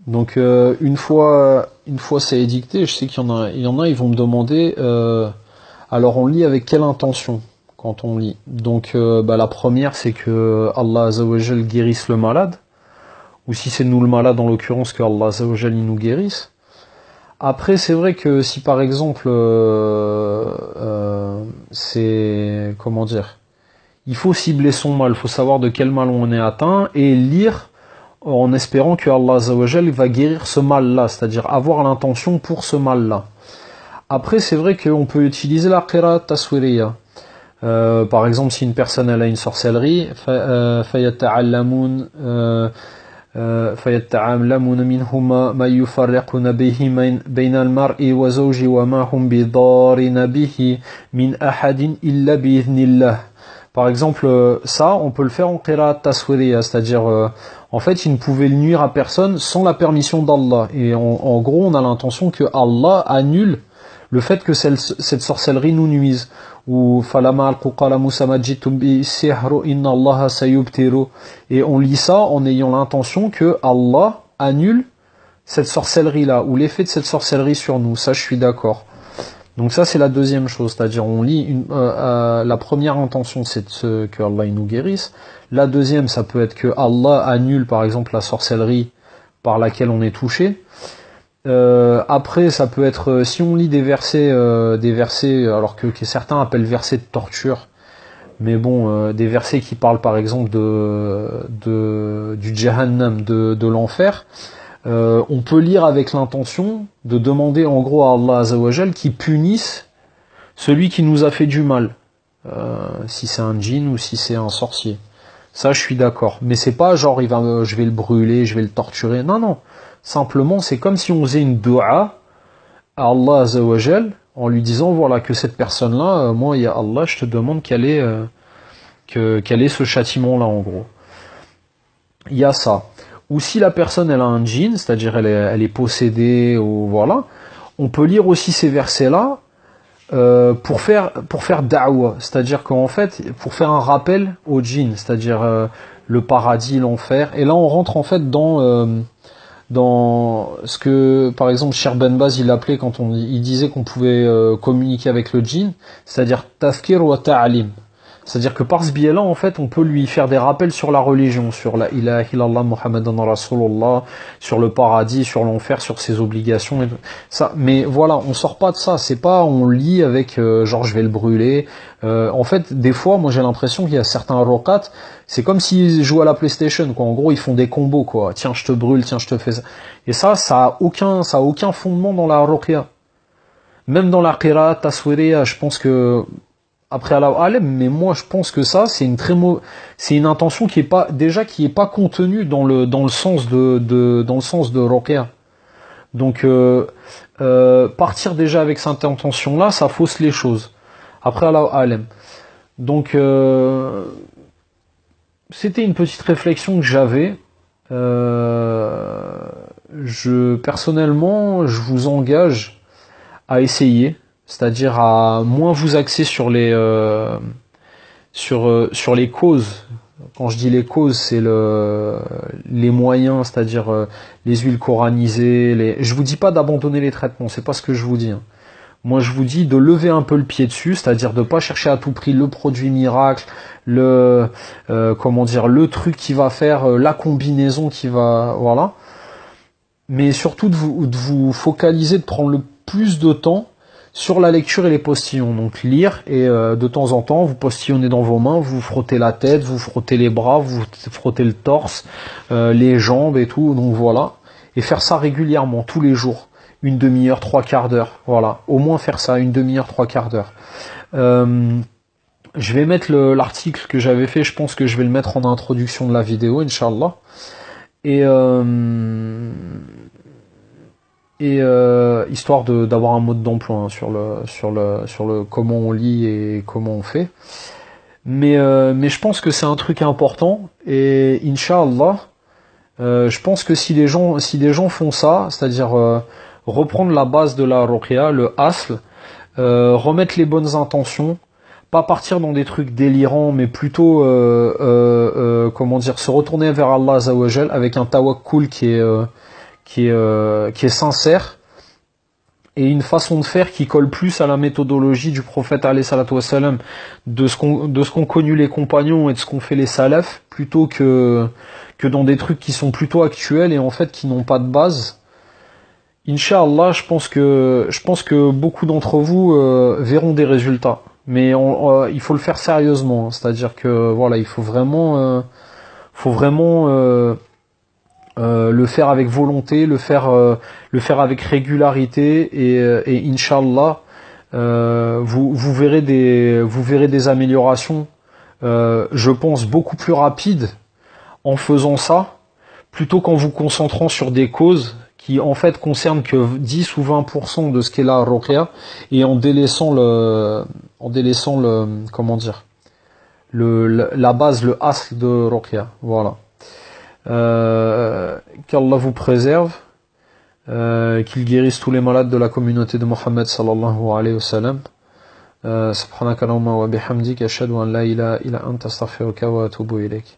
Donc une fois c'est édicté, je sais qu'il y en a, ils vont me demander, alors on lit avec quelle intention quand on lit. Donc la première c'est que Allah Azza wa Jal guérisse le malade, ou si c'est nous le malade en l'occurrence, que Allah Azza wa Jal il nous guérisse. Après c'est vrai que si par exemple c'est comment dire, il faut cibler son mal, il faut savoir de quel mal on est atteint et lire en espérant que Allah Azza wa Jal va guérir ce mal-là, c'est-à-dire avoir l'intention pour ce mal-là. Après, c'est vrai qu'on peut utiliser la qiraat taswiriya. Par exemple, si une personne elle a une sorcellerie, فَيَتَعَلَّمُونَ مِنْهُمَا مَا يُفَرِّقُونَ بِهِ بَيْنَ الْمَرْءِ وَزَوْجِهِ وَمَا هُمْ بِضَارِّينَ بِهِ مِنْ أَحَدٍ إِلَّا بِإِذْنِ اللَّهِ. Par exemple, ça, on peut le faire en qiraat taswiriya, c'est-à-dire, en fait, il ne pouvait nuire à personne sans la permission d'Allah. Et en gros, on a l'intention que Allah annule le fait que cette sorcellerie nous nuise. Ou falama al-quqala musamajitum bi sihru inna Allah sayubtiru. Et on lit ça en ayant l'intention que Allah annule cette sorcellerie-là, ou l'effet de cette sorcellerie sur nous. Ça, je suis d'accord. Donc ça c'est la deuxième chose, c'est-à-dire on lit la première intention c'est que Allah il nous guérisse. La deuxième ça peut être que Allah annule par exemple la sorcellerie par laquelle on est touché. Après ça peut être si on lit des versets alors que certains appellent versets de torture, mais bon des versets qui parlent par exemple du Jahannam, de l'enfer. On peut lire avec l'intention de demander en gros à Allah Azza wa Jal qui punisse celui qui nous a fait du mal, si c'est un djinn ou si c'est un sorcier. Ça je suis d'accord, mais c'est pas genre je vais le brûler, je vais le torturer. Non non, simplement c'est comme si on faisait une dua à Allah Azza wa Jal en lui disant voilà que cette personne là, moi il y a Allah, je te demande quel est ce châtiment là en gros. Il y a ça. Ou si la personne elle a un djinn, c'est-à-dire elle est possédée, ou voilà, on peut lire aussi ces versets-là pour faire da'wa, c'est-à-dire qu'en fait, pour faire un rappel au djinn, c'est-à-dire le paradis, l'enfer, et là on rentre en fait dans ce que, par exemple, Cheikh Ben Baz il appelait quand il disait qu'on pouvait communiquer avec le djinn, c'est-à-dire tafkir wa ta'alim. C'est-à-dire que par ce biais-là, en fait, on peut lui faire des rappels sur la religion, sur la ilaha illallah Muhammadan Rasulullah, sur le paradis, sur l'enfer, sur ses obligations. Et ça. Mais voilà, on sort pas de ça. C'est pas on lit avec genre je vais le brûler. En fait, des fois, moi j'ai l'impression qu'il y a certains roqat, c'est comme s'ils jouent à la PlayStation, quoi. En gros, ils font des combos, quoi. Tiens, je te brûle, tiens, je te fais ça. Et ça a aucun fondement dans la ruqya. Même dans la qiraat taswiriya, je pense que après Allah Alem, mais moi je pense que ça c'est une intention qui est pas contenue dans le sens de ruqya. Donc partir déjà avec cette intention là, ça fausse les choses. Après Allah Alem. Donc c'était une petite réflexion que j'avais. Personnellement, je vous engage à essayer. C'est-à-dire à moins vous axer sur les causes. Quand je dis les causes, c'est les moyens, c'est-à-dire les huiles coranisées. Je vous dis pas d'abandonner les traitements, c'est pas ce que je vous dis. Hein. Moi, je vous dis de lever un peu le pied dessus, c'est-à-dire de pas chercher à tout prix le produit miracle, le truc qui va faire la combinaison qui va, voilà. Mais surtout de vous focaliser, de prendre le plus de temps sur la lecture et les postillons. Donc lire et de temps en temps vous postillonnez dans vos mains, vous frottez la tête, vous frottez les bras, vous frottez le torse, les jambes et tout. Donc voilà. Et faire ça régulièrement, tous les jours. Une demi-heure, 3/4 d'heure. Voilà. Au moins faire ça, une demi-heure, 3/4 d'heure. Je vais mettre l'article que j'avais fait, je pense que je vais le mettre en introduction de la vidéo, Inch'Allah. Et histoire d'avoir un mode d'emploi hein, sur le comment on lit et comment on fait. Mais je pense que c'est un truc important et Inch'Allah, je pense que si des gens font ça, c'est-à-dire reprendre la base de la ruqya, le asl, remettre les bonnes intentions, pas partir dans des trucs délirants, mais plutôt se retourner vers Allah Azza wa Jal avec un tawakkul qui qui est sincère, et une façon de faire qui colle plus à la méthodologie du prophète alayhi salatu wassalam, de ce qu'ont connu les compagnons et de ce qu'ont fait les salafs, plutôt que dans des trucs qui sont plutôt actuels et en fait qui n'ont pas de base. Inch'Allah, je pense que beaucoup d'entre vous verront des résultats, mais il faut le faire sérieusement, c'est-à-dire que voilà, il faut vraiment le faire avec volonté, le faire avec régularité, et Inch'Allah, vous verrez des améliorations, je pense beaucoup plus rapides en faisant ça, plutôt qu'en vous concentrant sur des causes qui en fait concernent que 10 ou 20% de ce qu'est la ruqya, et en délaissant comment dire, la base, le asl de ruqya. Voilà. Qu'Allah vous préserve, qu'il guérisse tous les malades de la communauté de Mohammed sallallahu alayhi wa sallam. Subhanaka Allahumma wa bihamdika ashhadu an la ilaha illa anta astaghfiruka wa atubu ilayk.